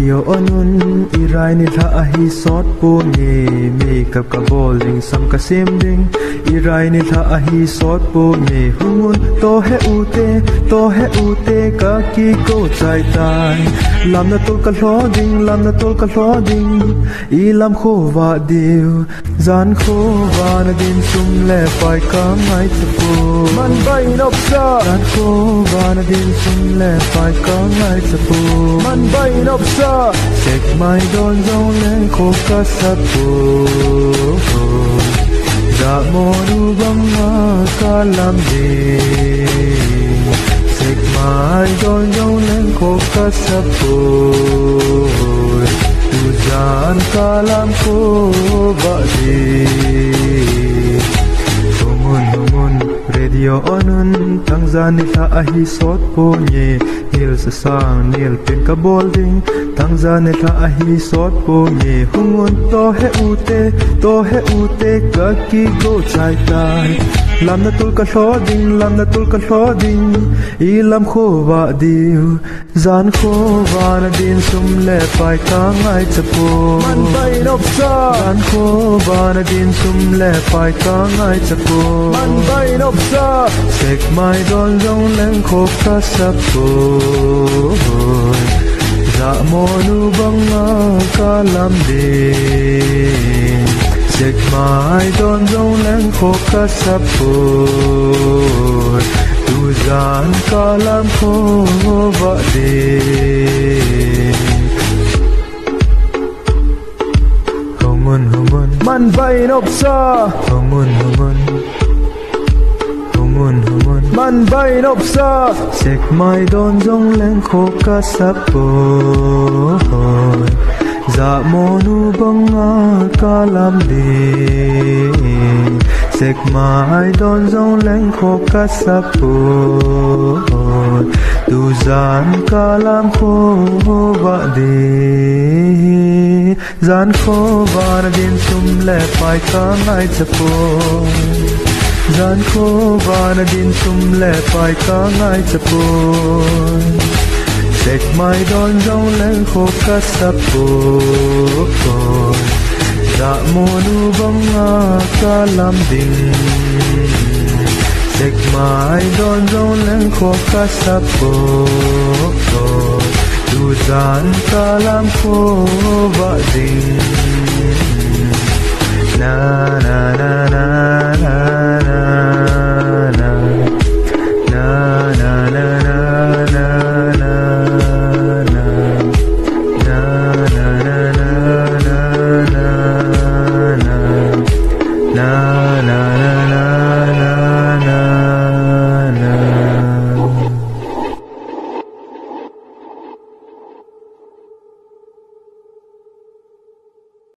radio onun irai ni tha ahi sot pu ni mi kap ka bowling sam ka sim ding irai ni tha ahi sot pu ni hungun to he ute ka ki ko chai tai lam na tol ka hlo ding I lam kho wa diu zan kho wa na din sum le pai ka ngai chapu man bai nop sa zan kho wa na din sum le pai ka ngai chapu man bai nop sa sek mai don zong le kho ka sapu da mo nu bang ma ka lam de sek mai don zong le kho ka sapu Tujan kalam ko badi Humun radio onun Tangzani tha ahi sot po nye Nil sa sang nil pin ka bolding Tangzani tha ahi sot po nye Humun to he ute ka ki go chai tai Lam na tul ka hlo ding I lam kho wa diu Zan kho wa na din sum le pai ka ngai chapu man bai nop sa Zan kho wa na din sum le pai ka ngai chapu man bai nop sa Sek mai don zong leng kho ka sapu Za mo nu bang a ka lam de Sek mai don zong leng kho ka sapu Tuzan kalam kho wa de Humun man bai nop sa Humun man bai nop sa Sek mai don zong leng kho ka sapu Za mo nu bang a ka lam de Sek mai don zong leng kho ka sapu Tuzan kalam kho wa de Zan kho wa na din sum le pai ka ngai chapu Zan kho wa na din sum le pai ka ngai chapu Sek mai don zong leng kho ka sapu Za mo nu bang a ka lam ding Sek mai don zong leng kho ka sapu Tuzan kalam kho wa ding Na